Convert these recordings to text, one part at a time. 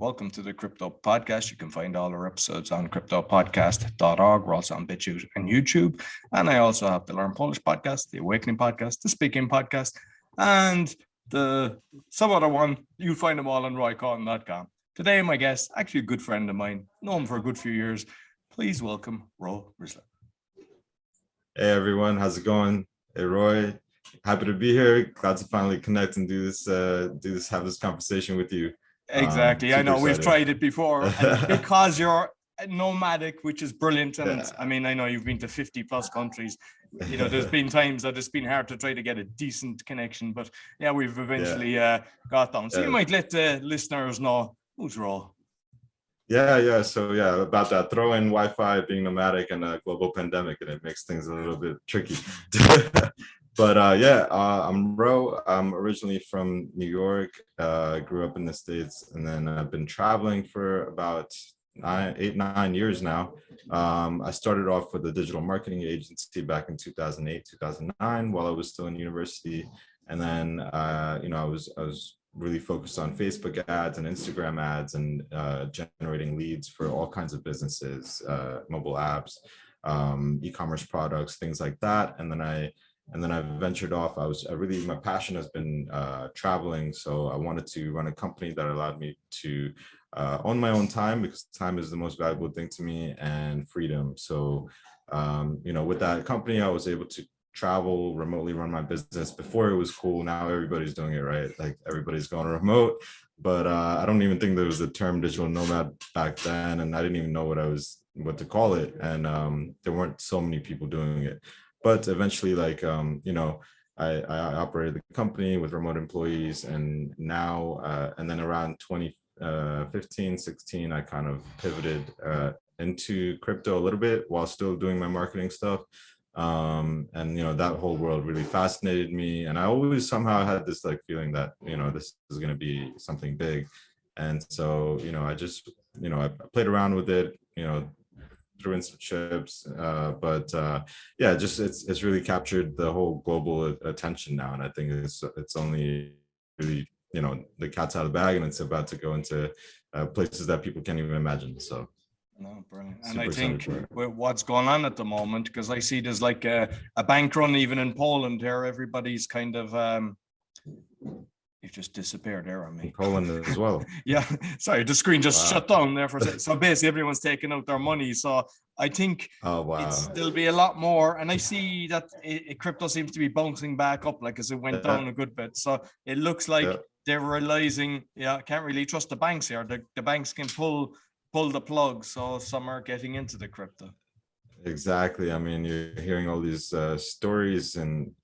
Welcome to the Crypto Podcast. You can find all our episodes on cryptopodcast.org. We're also on BitChute and YouTube. And I also have the Learn Polish podcast, the Awakening podcast, the Speaking podcast, and some other one. You'll find them all on roycotton.com. Today, my guest, actually a good friend of mine, known him for a good few years. Please welcome Rizvi. Hey everyone, how's it going? Hey Roy, happy to be here. Glad to finally connect and have this conversation with you. Exactly. I know excited. We've tried it before, and because you're nomadic, which is brilliant. And yeah. I mean, I know you've been to 50 plus countries. You know, there's been times that it's been hard to try to get a decent connection, but yeah, we've eventually got them. So you might let the listeners know who's Ro. Yeah. So about that, throw in Wi-Fi, being nomadic, and a global pandemic, and it makes things a little bit tricky. But I'm Ro. I'm originally from New York. Grew up in the States, and then I've been traveling for about 9 years now. I started off with a digital marketing agency back in 2008, 2009, while I was still in university, and then I was really focused on Facebook ads and Instagram ads and generating leads for all kinds of businesses, mobile apps, e-commerce products, things like that. And then I ventured off. My passion has been traveling. So I wanted to run a company that allowed me to own my own time, because time is the most valuable thing to me, and freedom. So, with that company, I was able to travel, remotely run my business. Before it was cool. Now everybody's doing it, right? Like everybody's going remote, but I don't even think there was the term digital nomad back then. And I didn't even know what to call it. And there weren't so many people doing it. But eventually, I operated the company with remote employees, and now, and then around 2015, 16, I kind of pivoted into crypto a little bit while still doing my marketing stuff. That whole world really fascinated me. And I always somehow had this feeling that, this is going to be something big. And so, I played around with it, threw in some chips, it's really captured the whole global attention now. And I think it's only really, the cat's out of the bag, and it's about to go into places that people can't even imagine. So. No, brilliant. And I think with what's going on at the moment, because I see there's like a bank run even in Poland here. Everybody's kind of you've just disappeared there on me. Poland as well. Yeah, sorry, the screen just shut down there for a second. So basically everyone's taking out their money. So I think there'll be a lot more. And I see that crypto seems to be bouncing back up, as it went down a good bit. So it looks like they're realizing, can't really trust the banks here. The banks can pull the plug, so some are getting into the crypto. Exactly. I mean, you're hearing all these stories in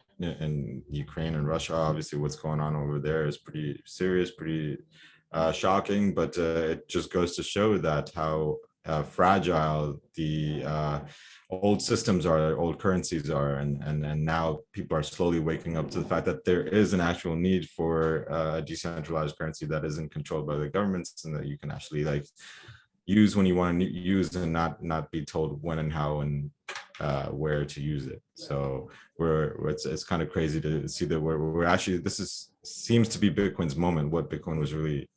Ukraine and Russia. Obviously, what's going on over there is pretty serious, pretty shocking. But it just goes to show that how fragile the old systems are, old currencies are, and now people are slowly waking up to the fact that there is an actual need for a decentralized currency that isn't controlled by the governments, and that you can actually use when you want to use, and not be told when and how and where to use it. So it's kind of crazy to see that we're actually, seems to be Bitcoin's moment, what Bitcoin was really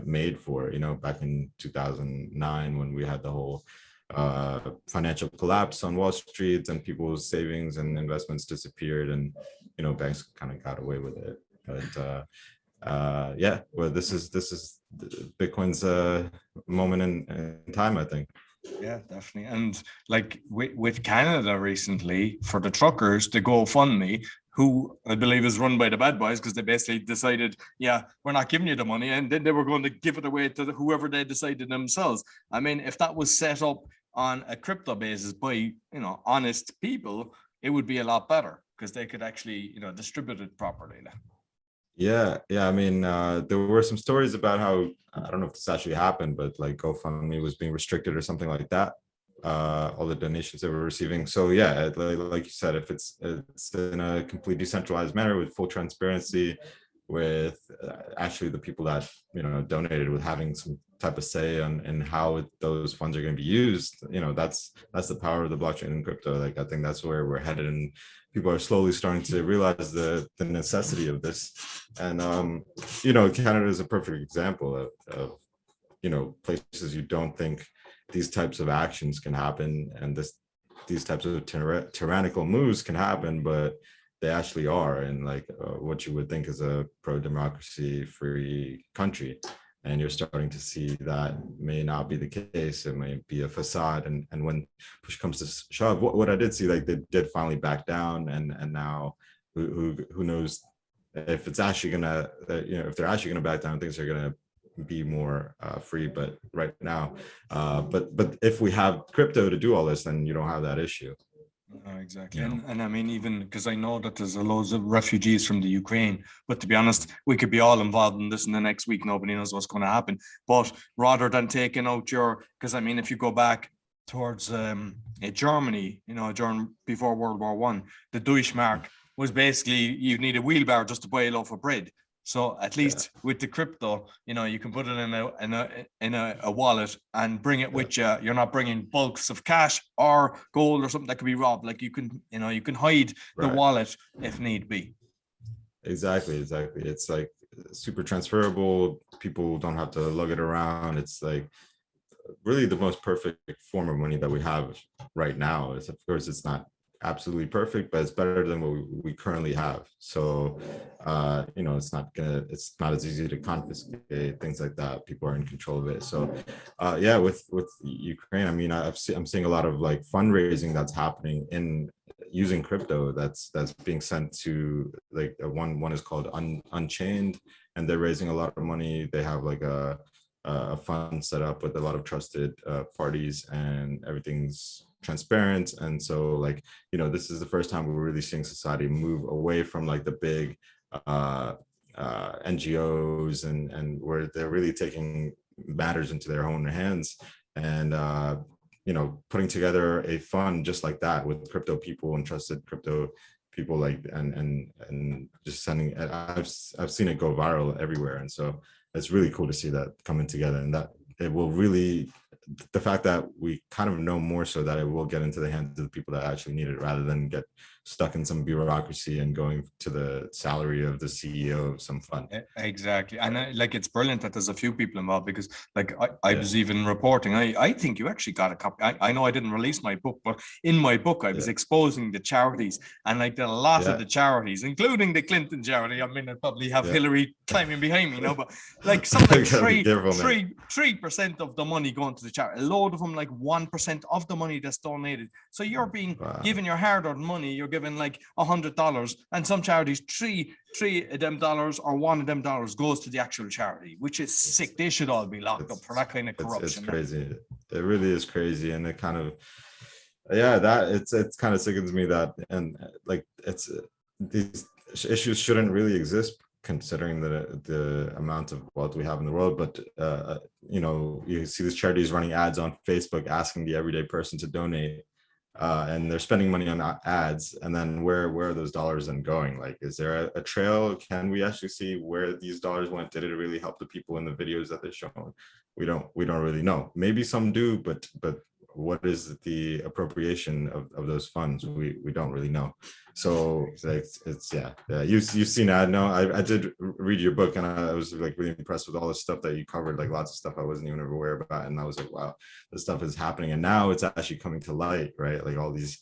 made for, back in 2009, when we had the whole financial collapse on Wall Street, and people's savings and investments disappeared, and banks kind of got away with it. But this is Bitcoin's moment in time, I think. Yeah, definitely. And with Canada recently, for the truckers, the Gofundme, who I believe is run by the bad boys, because they basically decided, we're not giving you the money, and then they were going to give it away to whoever they decided themselves. I mean, if that was set up on a crypto basis by honest people, it would be a lot better, because they could actually distribute it properly. Yeah. I mean, there were some stories about how, I don't know if this actually happened, but GoFundMe was being restricted or something like that. All the donations they were receiving. So like you said, if it's in a completely decentralized manner with full transparency, with actually the people that donated with having some type of say on how those funds are going to be used, that's the power of the blockchain and crypto. I think that's where we're headed, and people are slowly starting to realize the necessity of this. And Canada is a perfect example of places you don't think these types of actions can happen, and these types of tyrannical moves can happen, but they actually are, and like what you would think is a pro-democracy free country. And you're starting to see that may not be the case. It may be a facade. And when push comes to shove, what I did see, like they did finally back down, and now who knows if it's actually gonna, if they're actually gonna back down, things are gonna be more free. But right now, but if we have crypto to do all this, then you don't have that issue. Exactly. And I mean, even because I know that there's loads of refugees from the Ukraine, but to be honest, we could be all involved in this in the next week. Nobody knows what's going to happen. But rather than taking out because I mean, if you go back towards Germany, before World War I, the Deutschmark was basically, you need a wheelbarrow just to buy a loaf of bread. So at least with the crypto, you can put it in a wallet and bring it with you. You're not bringing bulks of cash or gold or something that could be robbed. Like you can hide the wallet if need be. Exactly. It's like super transferable. People don't have to lug it around. It's like really the most perfect form of money that we have right now. Of course, it's not absolutely perfect, but it's better than what we currently have. So it's not as easy to confiscate, things like that. People are in control of it. So with Ukraine, I mean, I'm seeing a lot of like fundraising that's happening in using crypto that's being sent to, like, one is called Unchained, and they're raising a lot of money. They have like a fund set up with a lot of trusted parties, and everything's transparent. And so, like, this is the first time we're really seeing society move away from like the big NGOs and where they're really taking matters into their own hands, and putting together a fund just like that with crypto people and trusted crypto people, like, and just sending. I've seen it go viral everywhere, and so it's really cool to see that coming together, and that it will really, the fact that we kind of know more so that it will get into the hands of the people that actually need it, rather than get stuck in some bureaucracy and going to the salary of the CEO of some fund. Exactly. And it's brilliant that there's a few people involved, because like I was even reporting, I think you actually got a copy. I know I didn't release my book, but in my book, I was exposing the charities, and like a lot of the charities, including the Clinton charity. I mean, I probably have Hillary climbing behind me, but like something 3% of the money going to the charity, a load of them, like 1% of the money that's donated. So you're being given your hard-earned money, you're given like $100, and some charities three of them dollars or one of them dollars goes to the actual charity, which is sick. They should all be locked up for that kind of corruption. It's crazy. It really is crazy, and it kind of it kind of sickens me that, and like, it's these issues shouldn't really exist considering the amount of wealth we have in the world. But you see these charities running ads on Facebook asking the everyday person to donate, and they're spending money on ads, and then where are those dollars then going? Like, is there a trail? Can we actually see where these dollars went? Did it really help the people in the videos that they're showing? We don't really know. Maybe some do, but what is the appropriation of those funds? We don't really know. So you've seen it. I know I did read your book, and I was like really impressed with all the stuff that you covered, like lots of stuff I wasn't even aware about, and I was like, wow, this stuff is happening, and now it's actually coming to light, right? Like all these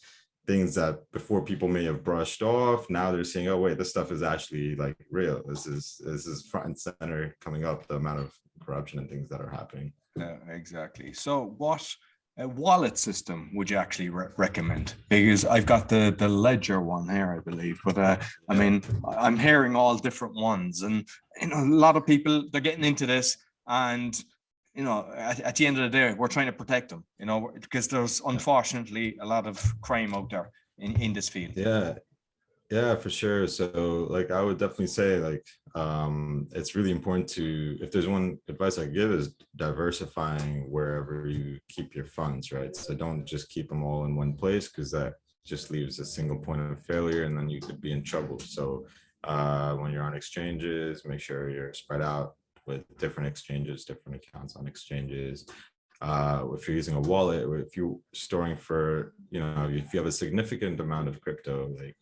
things that before people may have brushed off, now they're saying, oh wait, this stuff is actually like real. This is front and center coming up, the amount of corruption and things that are happening. Exactly. So what wallet system would you actually recommend? Because I've got the Ledger one here, I believe, but I mean, I'm hearing all different ones, and a lot of people, they're getting into this, and at the end of the day, we're trying to protect them, because there's unfortunately a lot of crime out there in this field. Yeah, for sure. So like, I would definitely say, like, it's really important to, if there's one advice I give, is diversifying wherever you keep your funds, right? So don't just keep them all in one place, because that just leaves a single point of failure, and then you could be in trouble. So when you're on exchanges, make sure you're spread out with different exchanges, different accounts on exchanges. If you're using a wallet, or if you're storing for, if you have a significant amount of crypto, like,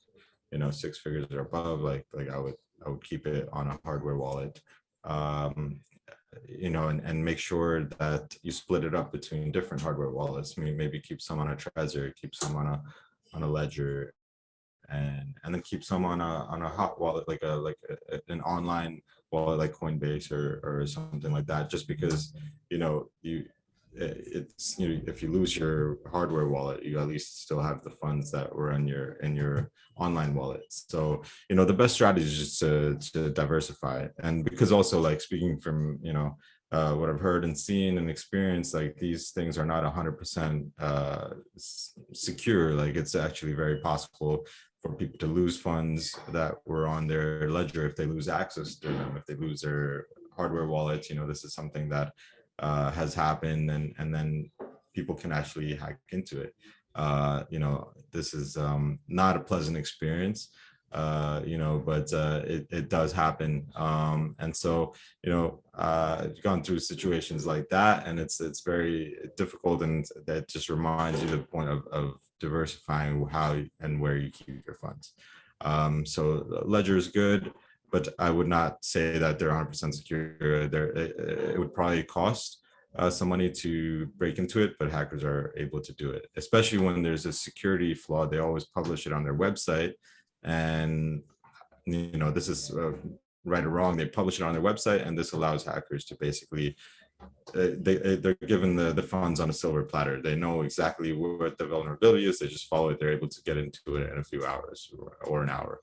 6 figures or above, like I would keep it on a hardware wallet. and make sure that you split it up between different hardware wallets. Maybe keep some on a Trezor, keep some on a Ledger, and then keep some on a hot wallet, like an online wallet like Coinbase or something like that. Just because if you lose your hardware wallet, you at least still have the funds that were in your online wallet. So the best strategy is just to diversify. And because also, like, speaking from what I've heard and seen and experienced, like, these things are not 100% secure. Like, it's actually very possible for people to lose funds that were on their ledger if they lose access to them, if they lose their hardware wallets. This is something that has happened, and then people can actually hack into it. This is not a pleasant experience, but it does happen. And so, I've gone through situations like that, and it's very difficult, and that just reminds you the point of diversifying how and where you keep your funds. So Ledger is good, but I would not say that they're 100% secure. It would probably cost some money to break into it, but hackers are able to do it, especially when there's a security flaw. They always publish it on their website, and this is right or wrong. They publish it on their website, and this allows hackers to basically they're given the funds on a silver platter. They know exactly what the vulnerability is. They just follow it. They're able to get into it in a few hours or an hour.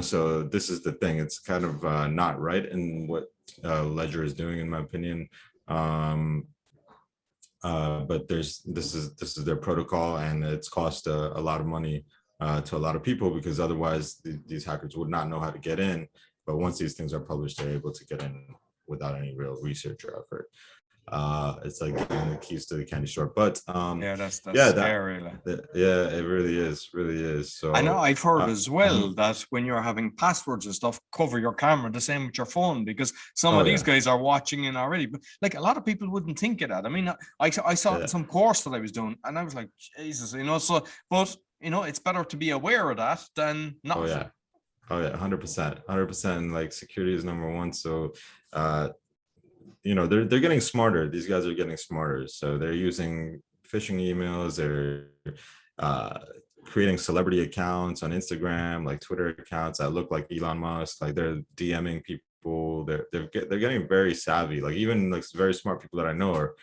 So this is the thing. It's kind of not right in what Ledger is doing, in my opinion. But this is their protocol, and it's cost a lot of money to a lot of people, because otherwise these hackers would not know how to get in. But once these things are published, they're able to get in without any real research or effort. It's like giving the keys to the candy store. But that's yeah, scary. Yeah, it really is. So I know I've heard as well that when you're having passwords and stuff, cover your camera the same with your phone, because some of these guys are watching in already. But like, a lot of people wouldn't think of that. I mean, I saw it in some course that I was doing, and I was like, Jesus, so, but it's better to be aware of that than not. Oh yeah, 100%. Like, security is number one. So they're getting smarter. These guys are getting smarter. So they're using phishing emails. They're creating celebrity accounts on Instagram, like Twitter accounts that look like Elon Musk. Like, they're DMing people. They're getting very savvy. Like, even like very smart people that I know are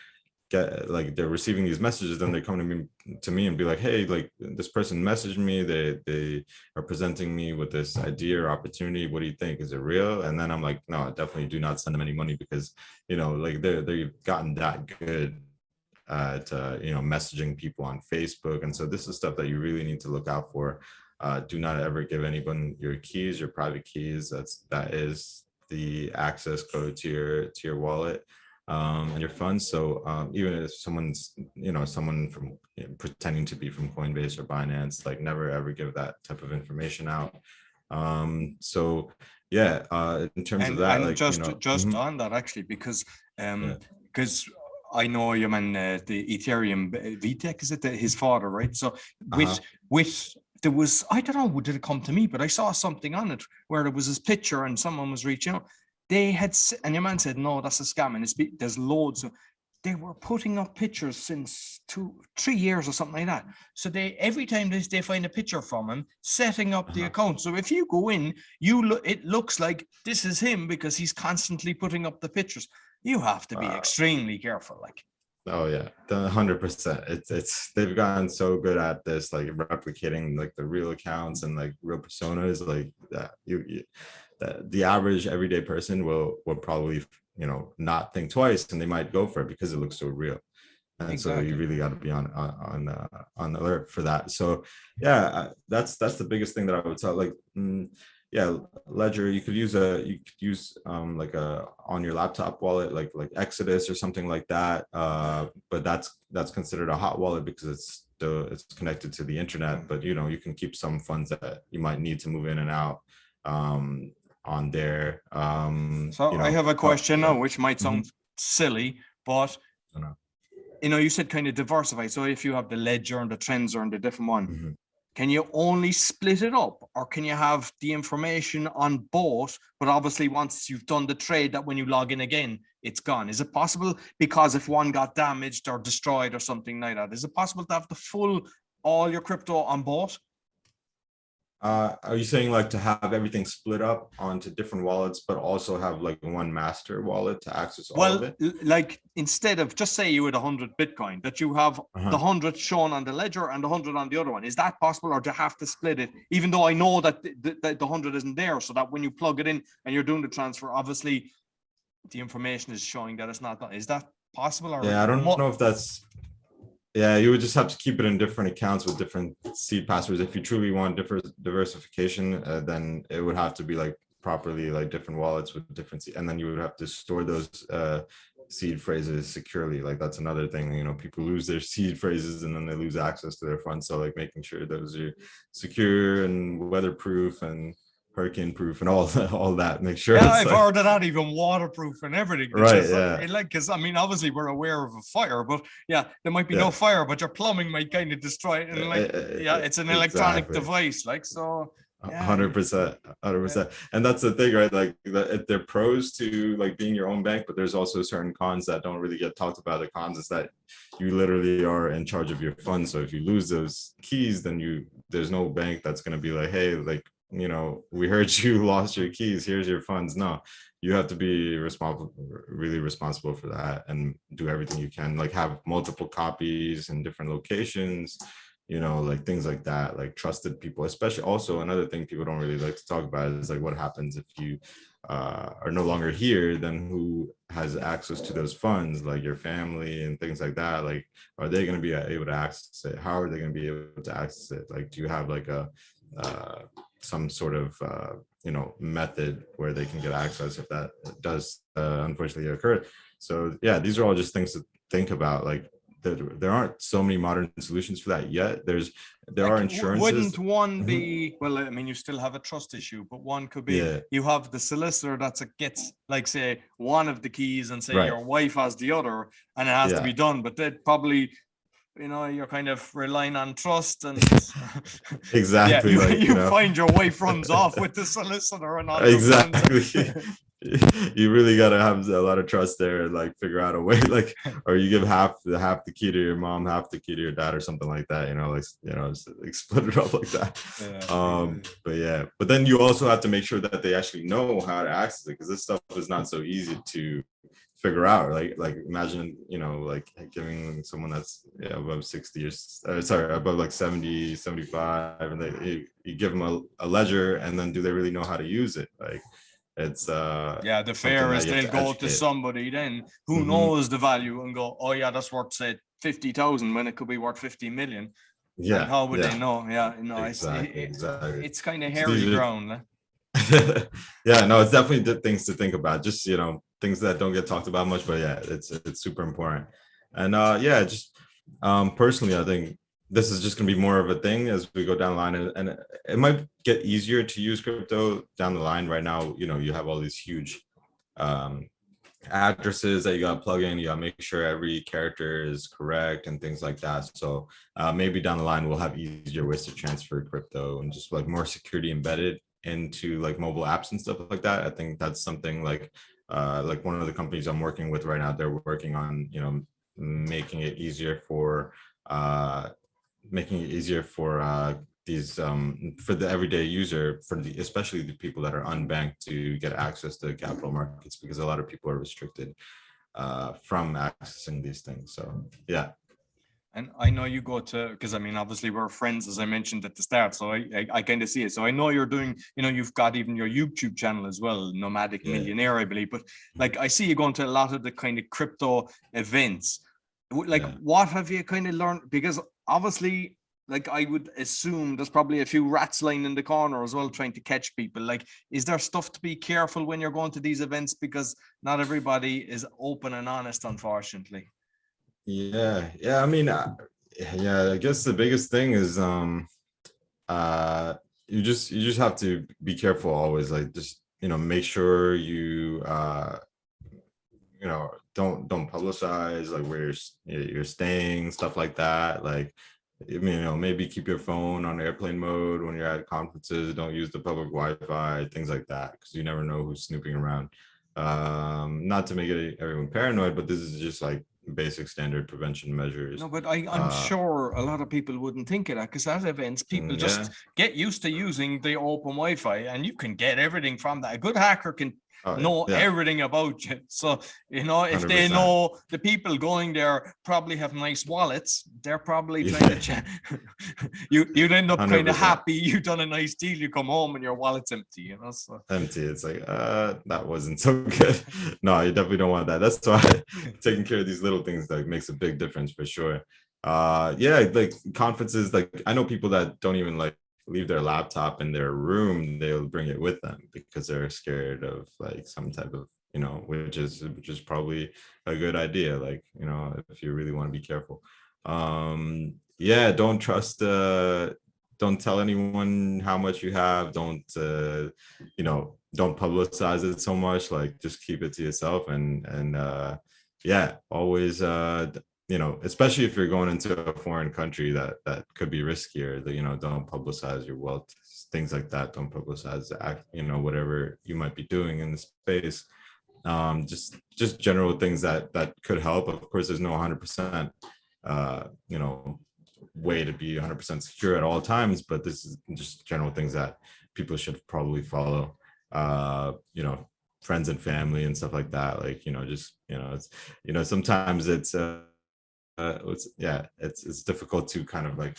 they're receiving these messages, then they come to me and be like, hey, like, this person messaged me, they are presenting me with this idea or opportunity. What do you think? Is it real? And then I'm like, no, definitely do not send them any money, because like, they've gotten that good at messaging people on Facebook. And so this is stuff that you really need to look out for. Do not ever give anyone your keys, your private keys. That is the access code to your wallet and your funds. So even if someone's someone from pretending to be from Coinbase or Binance, like, never ever give that type of information out. So yeah, in terms of that, like, just on that, actually, because I know your man, the Ethereum Vitek, is it his father, right? So with there was, I don't know, did it come to me, but I saw something on it where there was his picture and someone was reaching out. They had, and your man said, no, that's a scam, and there's loads of, they were putting up pictures since 2-3 years or something like that. So every time they find a picture from him, setting up the account. So if you go in, it looks like this is him, because he's constantly putting up the pictures. You have to be extremely careful, like. Oh yeah, 100%. It's they've gotten so good at this, like, replicating like the real accounts and like real personas, like that. The average everyday person will probably not think twice, and they might go for it because it looks so real. And exactly. So you really got to be on alert for that. So yeah, that's the biggest thing that I would tell. Like, yeah, Ledger, you could use like a on your laptop wallet, like Exodus or something like that. But that's considered a hot wallet because it's connected to the internet. But you can keep some funds that you might need to move in and out on there. So I have a question now, which might sound silly, but you said kind of diversify. So if you have the Ledger and the Trends and the different one, can you only split it up, or can you have the information on both, but obviously once you've done the trade, that when you log in again, it's gone? Is it possible? Because if one got damaged or destroyed or something like that, is it possible to have the full, all your crypto on both? Are you saying like to have everything split up onto different wallets, but also have like one master wallet to access all of Well, it? like instead of, just say you had 100 Bitcoin, that you have the Uh-huh. 100 shown on the ledger and the 100 on the other one. Is that possible, or do you have to split it? Even though I know that the 100 isn't there, so that when you plug it in and you're doing the transfer, obviously the information is showing that it's not done. Is that possible? Or Yeah, I don't know if that's, yeah, you would just have to keep it in different accounts with different seed passwords. If you truly want different diversification, then it would have to be like properly like different wallets with different seed, and then you would have to store those seed phrases securely. Like that's another thing, you know, people lose their seed phrases and then they lose access to their funds. So like making sure those are secure and weatherproof and hurricane proof and all that. Make sure yeah, it's I've like, heard of that, even waterproof and everything. right, Because yeah, because I mean, obviously we're aware of a fire, but yeah, there might be no yeah, fire, but your plumbing might kind of destroy it. And like, yeah, it's an electronic exactly. device, like, so. Yeah, 100%, yeah. 100%. And that's the thing, right? Like they're pros to like being your own bank, but there's also certain cons that don't really get talked about. The cons is that you literally are in charge of your funds. So if you lose those keys, then there's no bank that's going to be like, hey, like, you know, we heard you lost your keys, here's your funds. No, you have to be responsible, really responsible for that, and do everything you can, like have multiple copies in different locations, you know, like things like that, like trusted people. Especially also another thing people don't really like to talk about is like what happens if you are no longer here, then who has access to those funds, like your family and things like that. Like, are they going to be able to access it? How are they going to be able to access it? Like, do you have like a some sort of you know, method where they can get access if that does unfortunately occur? So yeah, these are all just things to think about. Like there aren't so many modern solutions for that yet. There Like, are insurances. wouldn't one Mhm. be, well, I mean, you still have a trust issue, but one could be, Yeah, you have the solicitor that gets, like, say, one of the keys, and say right. your wife has the other, and it has to Yeah, be done. But they'd probably, you know, you're kind of relying on trust, and yeah, exactly. you Like, you you know, find your wife runs off with the solicitor and all your funds. exactly. You really got to have a lot of trust there and like figure out a way, like, or you give half the key to your mom, half the key to your dad, or something like that, you know, like, you know, just, like split it up like that. Yeah, But yeah, but then you also have to make sure that they actually know how to access it, because this stuff is not so easy to figure out. Like imagine, you know, like giving someone that's, yeah, above 60 or sorry, above like 70, 75, and you give them a ledger, and then do they really know how to use it? Like it's yeah, the something fair that is you have they'll to go to educate. somebody then who Hmm. knows the value, and go, oh yeah, that's worth, say, 50,000 when it could be worth 50 million. And Yeah, how would they yeah, know? Yeah, no, exactly, exactly. it's kind of So hairy these are ground. yeah, no, it's definitely things to think about. Just, you know, things that don't get talked about much, but yeah, it's super important. And yeah, just personally, I think this is just gonna be more of a thing as we go down the line, and it might get easier to use crypto down the line. Right now, you know, you have all these huge um addresses that you got to plug in. You got to make sure every character is correct and things like that. So maybe down the line we'll have easier ways to transfer crypto, and just like more security embedded into like mobile apps and stuff like that. I think that's something like one of the companies I'm working with right now, they're working on, you know, making it easier for uh these for the everyday user, for the especially the people that are unbanked, to get access to capital markets, because a lot of people are restricted from accessing these things. So yeah. And I know you go to, because I mean, obviously we're friends, as I mentioned at the start. So I kind of see it. So I know you're doing, you know, you've got even your YouTube channel as well, Nomadic Yeah. Millionaire, I believe. But like, I see you going to a lot of the kind of crypto events. Like, Yeah. what have you kind of learned? Because obviously, like, I would assume there's probably a few rats lying in the corner as well, trying to catch people. Like, is there stuff to be careful when you're going to these events? Because not everybody is open and honest, unfortunately. Yeah, I mean, yeah, I guess the biggest thing is uh you just have to be careful always. Like, just, you know, make sure you know, don't publicize like where you're staying, stuff like that. Like, I mean, maybe keep your phone on airplane mode when you're at conferences. Don't use the public Wi-Fi, things like that, because you never know who's snooping around. Not to make everyone paranoid, but this is just like basic standard prevention measures. No, but I'm sure a lot of people wouldn't think of that, because at events, people just get used to using the open Wi-Fi, and you can get everything from that. A good hacker can know everything about you. So, if 100%. They know the people going there probably have nice wallets, they're probably trying to you'd end up 100%. Kind of happy you've done a nice deal, you come home and your wallet's empty, so empty. It's like that wasn't so good. No, you definitely don't want that. That's why taking care of these little things like makes a big difference for sure. Like conferences, like I know people that don't even like leave their laptop in their room, they'll bring it with them because they're scared of like some type of, which is probably a good idea, like, if you really want to be careful. Don't trust don't tell anyone how much you have. Don't don't publicize it so much. Like just keep it to yourself, and always especially if you're going into a foreign country that could be riskier, that don't publicize your wealth, things like that. Don't publicize whatever you might be doing in the space. Just general things that could help. Of course, there's no 100% way to be 100% secure at all times, but this is just general things that people should probably follow. Friends and family and stuff like that, like it's sometimes it's difficult to kind of like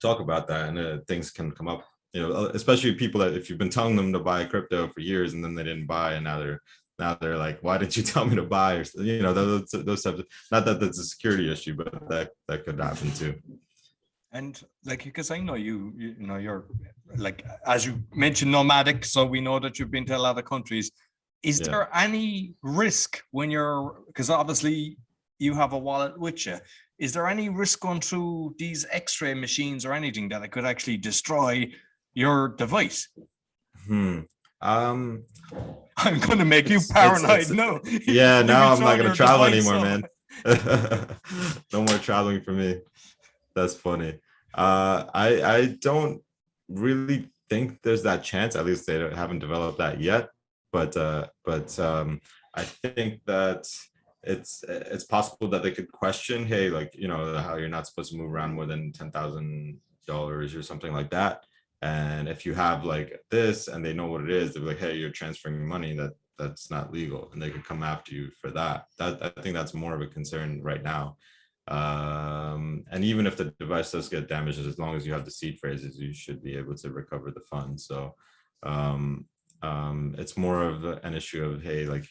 talk about that, and things can come up, especially people that if you've been telling them to buy crypto for years and then they didn't buy, and now they're like, why didn't you tell me to buy? Or those types of, not that that's a security issue, but that could happen too. And like, because I know you're like, as you mentioned, nomadic, so we know that you've been to a lot of countries. Is there any risk when because obviously you have a wallet with you, is there any risk going through these X-ray machines or anything that it could actually destroy your device? I'm going to make you paranoid. No. Yeah, now I'm not going to travel anymore, man. No more traveling for me. That's funny. I don't really think there's that chance. At least they haven't developed that yet. But I think that it's possible that they could question, hey, like, how you're not supposed to move around more than $10,000 or something like that. And if you have like this and they know what it is, they're like, hey, you're transferring money that's not legal, and they could come after you for that. I think that's more of a concern right now. And even if the device does get damaged, as long as you have the seed phrases, you should be able to recover the funds. So it's more of an issue of, hey, like,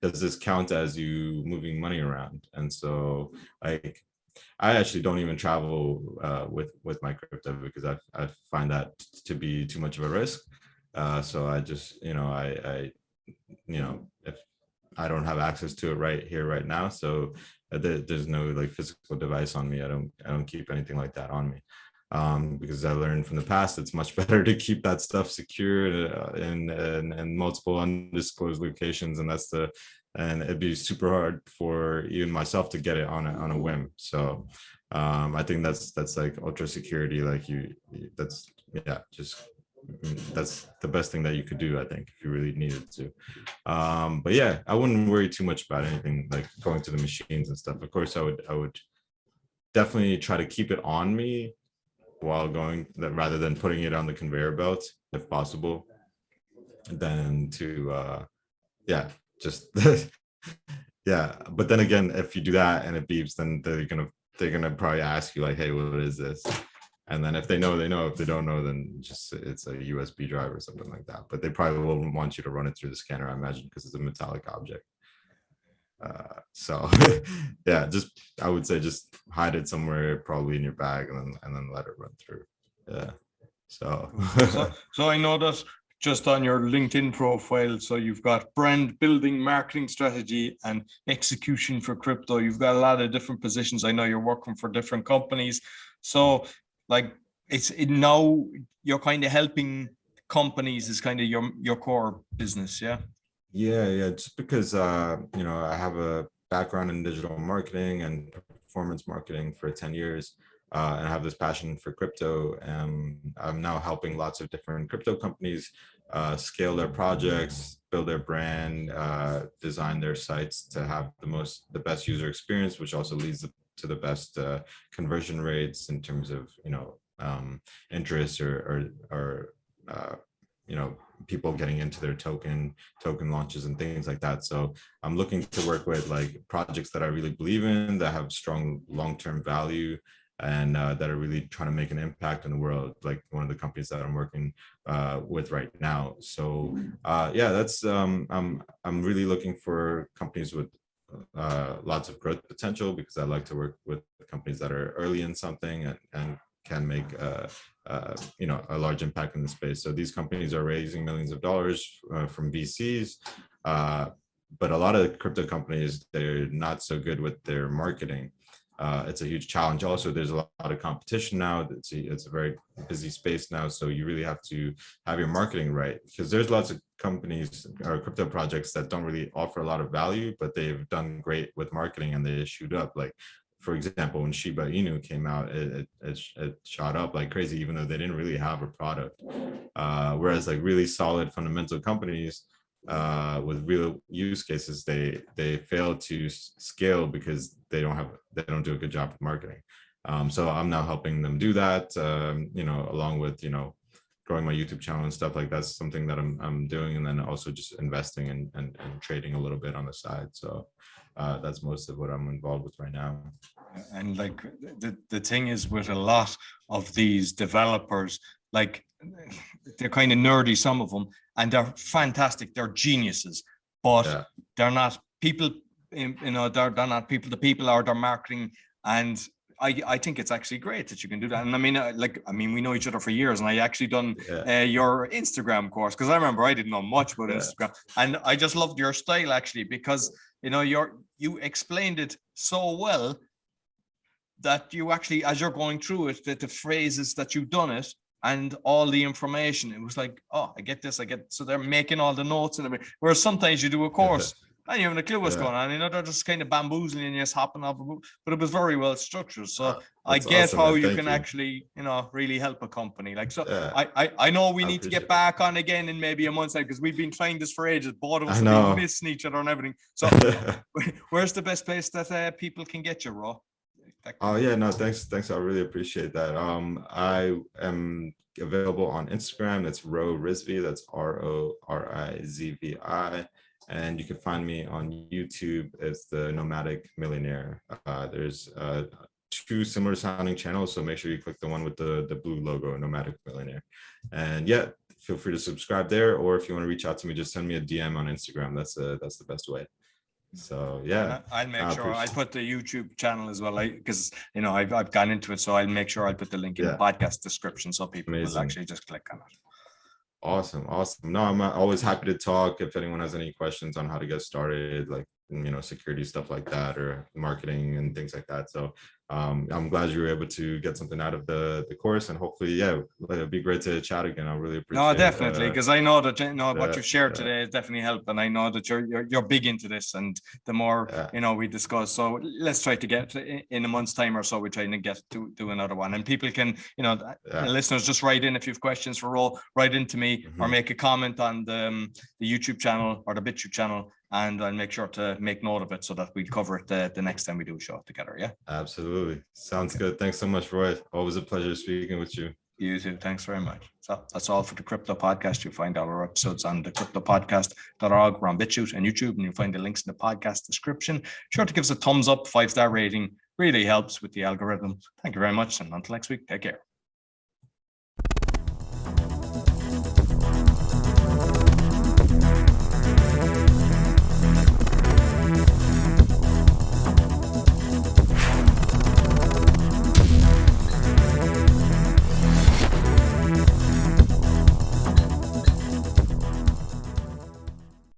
does this count as you moving money around? And so like, I actually don't even travel with my crypto because I find that to be too much of a risk. So I just, if I don't have access to it right here, right now. So there's no like physical device on me. I don't keep anything like that on me. Because I learned from the past, it's much better to keep that stuff secure in multiple undisclosed locations, and it'd be super hard for even myself to get it on a whim. So I think that's like ultra security, like that's the best thing that you could do, I think, if you really needed to. But yeah, I wouldn't worry too much about anything like going to the machines and stuff. Of course, I would definitely try to keep it on me while going, rather than putting it on the conveyor belt, if possible, than to just but then again, if you do that and it beeps, then they're gonna probably ask you like, hey, what is this? And then if they know, they know. If they don't know, then just it's a USB drive or something like that. But they probably will want you to run it through the scanner, I imagine, because it's a metallic object. So I would say just hide it somewhere, probably in your bag, and then let it run through. Yeah. So I know that just on your LinkedIn profile, so you've got brand building, marketing strategy, and execution for crypto. You've got a lot of different positions. I know you're working for different companies. So like now you're kind of helping companies is kind of your core business. Yeah, just because I have a background in digital marketing and performance marketing for 10 years. and I have this passion for crypto. I'm now helping lots of different crypto companies scale their projects, build their brand, design their sites to have the best user experience, which also leads to the best conversion rates in terms of interest or people getting into their token launches and things like that. So I'm looking to work with like projects that I really believe in, that have strong long-term value, and that are really trying to make an impact in the world, like one of the companies that I'm working with right now. So that's I'm really looking for companies with lots of growth potential, because I like to work with companies that are early in something and can make a large impact in the space. So these companies are raising millions of dollars from VCs, but a lot of crypto companies, they're not so good with their marketing. It's a huge challenge. Also, there's a lot of competition now. It's a very busy space now. So you really have to have your marketing right, because there's lots of companies or crypto projects that don't really offer a lot of value, but they've done great with marketing and they shoot up. Like, for example, when Shiba Inu came out, it shot up like crazy, even though they didn't really have a product. Whereas like really solid fundamental companies with real use cases, they fail to scale because they don't do a good job with marketing. So I'm now helping them do that, along with growing my YouTube channel and stuff like that's something that I'm doing, and then also just investing and trading a little bit on the side. So that's most of what I'm involved with right now. And like the thing is with a lot of these developers, like they're kind of nerdy, some of them, and they're fantastic, they're geniuses, but they're not people, they're not people to people, or their marketing. And I think it's actually great that you can do that. And I mean, we know each other for years, and I actually done your Instagram course, because I remember I didn't know much about Instagram, and I just loved your style actually, because you explained it so well that you actually, as you're going through it, that the phrases that you've done it and all the information, it was like, oh, I get this, so they're making all the notes and everything. Whereas sometimes you do a course and you haven't a clue what's going on, they're just kind of bambooling and just hopping off, but it was very well structured. So I get awesome, how you can actually, really help a company. Like, so I know we need to get back on again in maybe a month's time, because we've been trying this for ages. Both of us have been missing each other and everything. So where's the best place that people can get you, Ro? Oh yeah, no, thanks. I really appreciate that. I am available on Instagram. That's Rizvi. That's RORIZVI. And you can find me on YouTube as the Nomadic Millionaire. There's two similar sounding channels, so make sure you click the one with the blue logo, Nomadic Millionaire. And feel free to subscribe there, or if you want to reach out to me, just send me a DM on Instagram. That's the best way. So I'll make sure I put the YouTube channel as well, because I've gone into it, so I'll make sure I put the link in the podcast description, so people will actually just click on it. Awesome. No, I'm always happy to talk if anyone has any questions on how to get started, like security stuff like that, or marketing and things like that. So I'm glad you were able to get something out of the course, and hopefully it'd be great to chat again. I really appreciate it. No, definitely, because I know that what you've shared today has definitely helped, and I know that you're big into this, and the more we discuss. So let's try to get in a month's time or so, we're trying to get to do another one, and people can listeners just write in if you have questions for Ro, write into me, or make a comment on the YouTube channel or the BitChute channel, and I'll make sure to make note of it so that we cover it the next time we do a show together. Yeah, absolutely. Sounds good. Thanks so much, Roy. Always a pleasure speaking with you. You too. Thanks very much. So that's all for the Crypto Podcast. You'll find all our episodes on the cryptopodcast.org. We're on BitChute and YouTube, and you'll find the links in the podcast description. Sure to give us a thumbs up, 5-star rating. Really helps with the algorithm. Thank you very much. And until next week, take care.